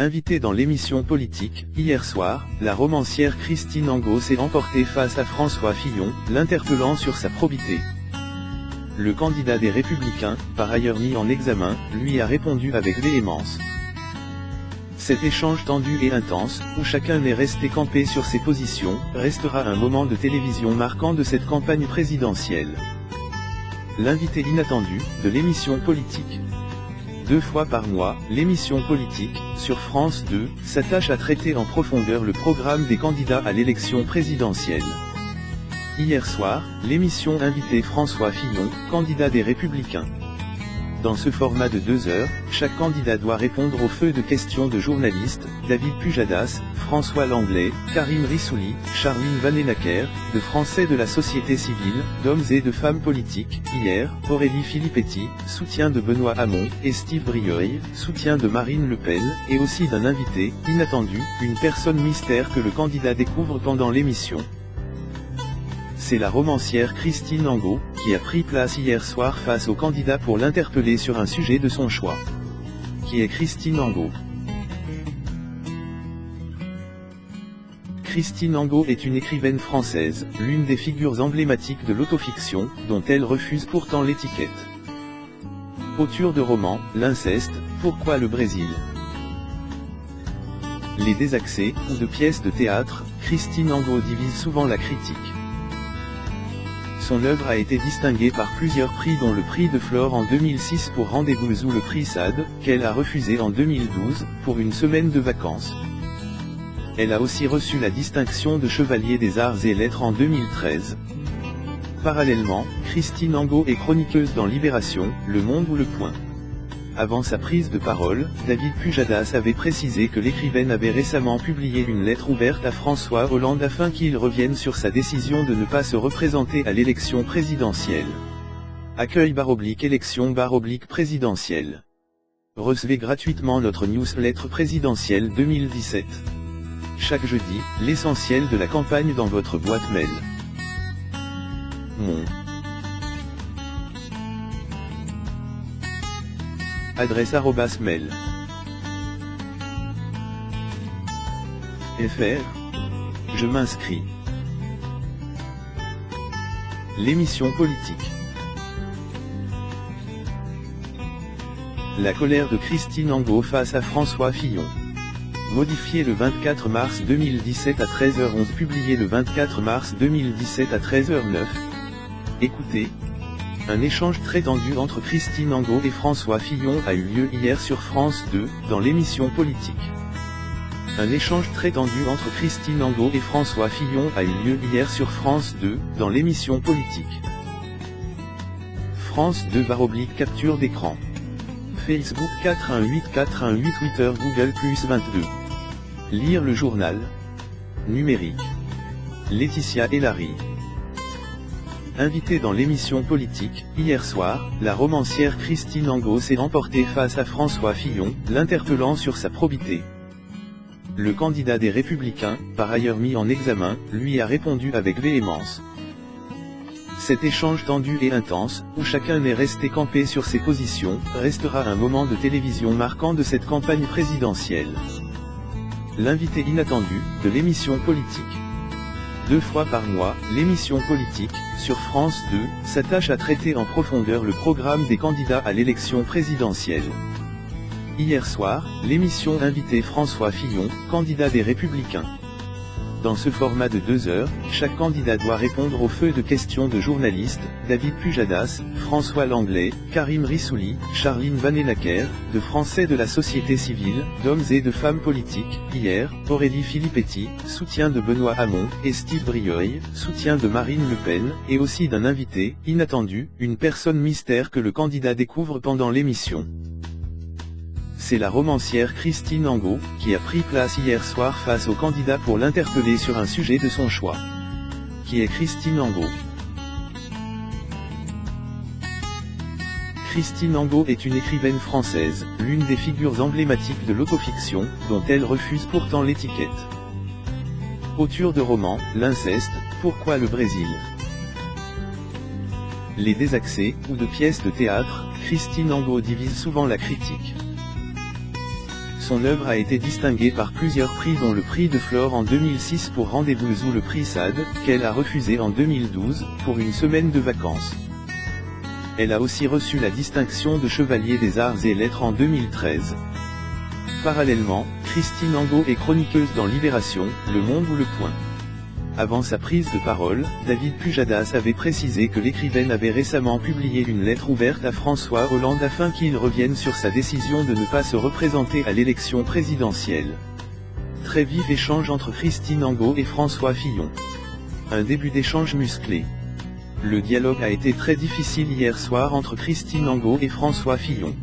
Invitée dans l'émission politique, hier soir, la romancière Christine Angot s'est emportée face à François Fillon, l'interpellant sur sa probité. Le candidat des Républicains, par ailleurs mis en examen, lui a répondu avec véhémence. Cet échange tendu et intense, où chacun est resté campé sur ses positions, restera un moment de télévision marquant de cette campagne présidentielle. L'invité inattendu, de l'émission politique. 2 fois par mois, l'émission politique, sur France 2, s'attache à traiter en profondeur le programme des candidats à l'élection présidentielle. Hier soir, l'émission invitait François Fillon, candidat des Républicains. Dans ce format de 2 heures, chaque candidat doit répondre au feu de questions de journalistes, David Pujadas, François Langlais, Karim Rissouli, Charline Vanhoenacker, de Français de la société civile, d'hommes et de femmes politiques, hier, Aurélie Filippetti, soutien de Benoît Hamon, et Steve Brieuil, soutien de Marine Le Pen, et aussi d'un invité, inattendu, une personne mystère que le candidat découvre pendant l'émission. C'est la romancière Christine Angot, qui a pris place hier soir face au candidat pour l'interpeller sur un sujet de son choix. Qui est Christine Angot? Christine Angot est une écrivaine française, l'une des figures emblématiques de l'autofiction, dont elle refuse pourtant l'étiquette. Auteur de romans, l'inceste, pourquoi le Brésil? Les désaxés, ou de pièces de théâtre, Christine Angot divise souvent la critique. Son œuvre a été distinguée par plusieurs prix dont le prix de Flore en 2006 pour Rendez-vous ou le prix Sade, qu'elle a refusé en 2012, pour Une semaine de vacances. Elle a aussi reçu la distinction de Chevalier des Arts et Lettres en 2013. Parallèlement, Christine Angot est chroniqueuse dans Libération, Le Monde ou Le Point. Avant sa prise de parole, David Pujadas avait précisé que l'écrivaine avait récemment publié une lettre ouverte à François Hollande afin qu'il revienne sur sa décision de ne pas se représenter à l'élection présidentielle. Accueil / élection / présidentielle. Recevez gratuitement notre newsletter présidentielle 2017. Chaque jeudi, l'essentiel de la campagne dans votre boîte mail. Mon adresse @mail. fr. Je m'inscris. L'émission politique. La colère de Christine Angot face à François Fillon. Modifié le 24 mars 2017 à 13h11, publié le 24 mars 2017 à 13h09. Écoutez. Un échange très tendu entre Christine Angot et François Fillon a eu lieu hier sur France 2, dans l'émission politique. Un échange très tendu entre Christine Angot et François Fillon a eu lieu hier sur France 2, dans l'émission politique. France 2 / capture d'écran. Facebook 418 Twitter Google +22. Lire le journal. Numérique. Laetitia Elary. Invitée dans l'émission politique, hier soir, la romancière Christine Angot s'est emportée face à François Fillon, l'interpellant sur sa probité. Le candidat des Républicains, par ailleurs mis en examen, lui a répondu avec véhémence. Cet échange tendu et intense, où chacun est resté campé sur ses positions, restera un moment de télévision marquant de cette campagne présidentielle. L'invité inattendu, de l'émission politique. 2 fois par mois, l'émission politique, sur France 2, s'attache à traiter en profondeur le programme des candidats à l'élection présidentielle. Hier soir, l'émission invitait François Fillon, candidat des Républicains. Dans ce format de 2 heures, chaque candidat doit répondre au feu de questions de journalistes, David Pujadas, François Langlais, Karim Rissouli, Charline Vanhoenacker, de Français de la société civile, d'hommes et de femmes politiques, hier, Aurélie Filippetti, soutien de Benoît Hamon, et Steve Brieuil, soutien de Marine Le Pen, et aussi d'un invité, inattendu, une personne mystère que le candidat découvre pendant l'émission. C'est la romancière Christine Angot, qui a pris place hier soir face au candidat pour l'interpeller sur un sujet de son choix. Qui est Christine Angot? Christine Angot est une écrivaine française, l'une des figures emblématiques de l'autofiction, dont elle refuse pourtant l'étiquette. Auteur de romans, l'inceste, pourquoi le Brésil? Les désaxés, ou de pièces de théâtre, Christine Angot divise souvent la critique. son œuvre a été distinguée par plusieurs prix dont le prix de Flore en 2006 pour Rendez-vous ou le prix Sade, qu'elle a refusé en 2012, pour une semaine de vacances. Elle a aussi reçu la distinction de Chevalier des Arts et Lettres en 2013. Parallèlement, Christine Angot est chroniqueuse dans Libération, Le Monde ou Le Point. Avant sa prise de parole, David Pujadas avait précisé que l'écrivaine avait récemment publié une lettre ouverte à François Hollande afin qu'il revienne sur sa décision de ne pas se représenter à l'élection présidentielle. Très vif échange entre Christine Angot et François Fillon. Un début d'échange musclé. Le dialogue a été très difficile hier soir entre Christine Angot et François Fillon.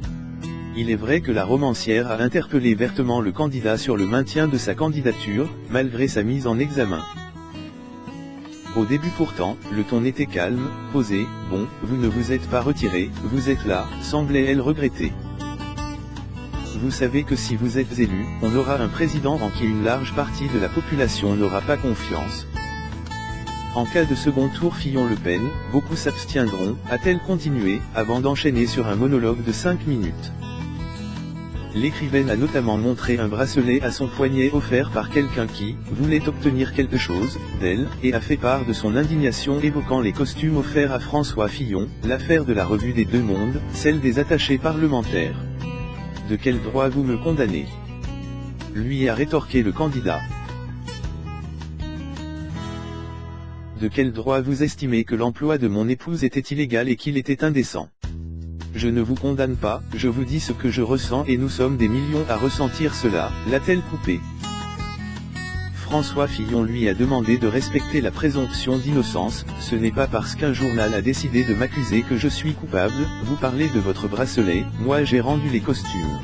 Il est vrai que la romancière a interpellé vertement le candidat sur le maintien de sa candidature, malgré sa mise en examen. Au début pourtant, le ton était calme, posé, bon, vous ne vous êtes pas retiré, vous êtes là, semblait-elle regretter. Vous savez que si vous êtes élu, on aura un président en qui une large partie de la population n'aura pas confiance. En cas de second tour Fillon-Le Pen, beaucoup s'abstiendront, a-t-elle continué, avant d'enchaîner sur un monologue de 5 minutes. L'écrivaine a notamment montré un bracelet à son poignet offert par quelqu'un qui voulait obtenir quelque chose d'elle, et a fait part de son indignation évoquant les costumes offerts à François Fillon, l'affaire de la revue des Deux Mondes, celle des attachés parlementaires. De quel droit vous me condamnez ? Lui a rétorqué le candidat. De quel droit vous estimez que l'emploi de mon épouse était illégal et qu'il était indécent ? Je ne vous condamne pas, je vous dis ce que je ressens et nous sommes des millions à ressentir cela, l'a-t-elle coupé. François Fillon lui a demandé de respecter la présomption d'innocence, ce n'est pas parce qu'un journal a décidé de m'accuser que je suis coupable, vous parlez de votre bracelet, moi j'ai rendu les costumes.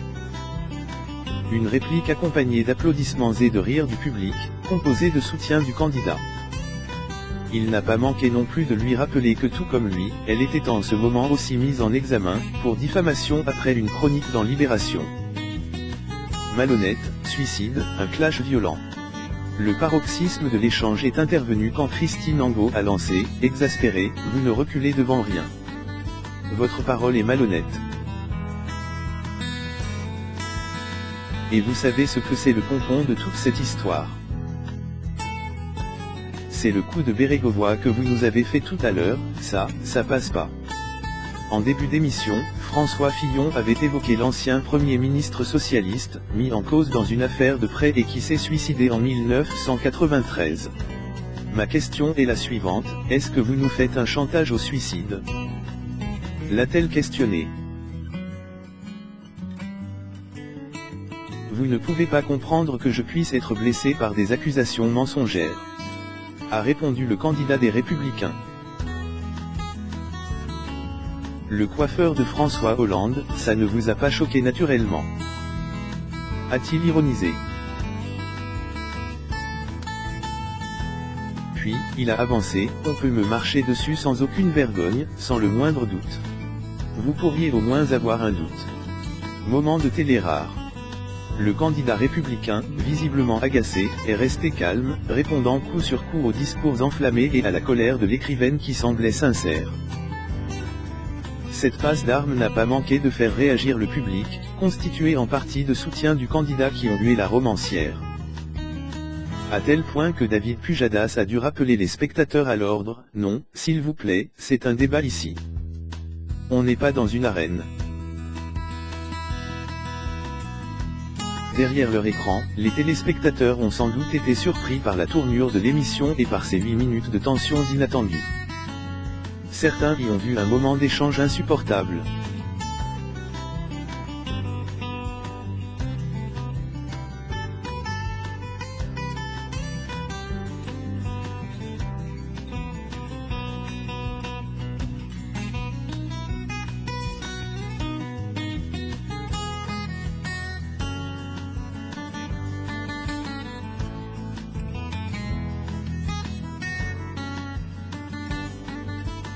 Une réplique accompagnée d'applaudissements et de rires du public, composée de soutien du candidat. Il n'a pas manqué non plus de lui rappeler que tout comme lui, elle était en ce moment aussi mise en examen, pour diffamation après une chronique dans Libération. Malhonnête, suicide, un clash violent. Le paroxysme de l'échange est intervenu quand Christine Angot a lancé, exaspérée, vous ne reculez devant rien. Votre parole est malhonnête. Et vous savez ce que c'est le pompon de toute cette histoire. C'est le coup de Bérégovoy que vous nous avez fait tout à l'heure, ça passe pas. En début d'émission, François Fillon avait évoqué l'ancien Premier ministre socialiste, mis en cause dans une affaire de prêt et qui s'est suicidé en 1993. Ma question est la suivante, est-ce que vous nous faites un chantage au suicide ? L'a-t-elle questionné. Vous ne pouvez pas comprendre que je puisse être blessé par des accusations mensongères. A répondu le candidat des Républicains. Le coiffeur de François Hollande, ça ne vous a pas choqué naturellement. A-t-il ironisé. Puis, il a avancé, on peut me marcher dessus sans aucune vergogne, sans le moindre doute. Vous pourriez au moins avoir un doute. Moment de télé rare. Le candidat républicain, visiblement agacé, est resté calme, répondant coup sur coup aux discours enflammés et à la colère de l'écrivaine qui semblait sincère. Cette passe d'armes n'a pas manqué de faire réagir le public, constitué en partie de soutiens du candidat qui ont hué la romancière. À tel point que David Pujadas a dû rappeler les spectateurs à l'ordre, non, s'il vous plaît, c'est un débat ici. On n'est pas dans une arène. Derrière leur écran, les téléspectateurs ont sans doute été surpris par la tournure de l'émission et par ces 8 minutes de tensions inattendues. Certains y ont vu un moment d'échange insupportable.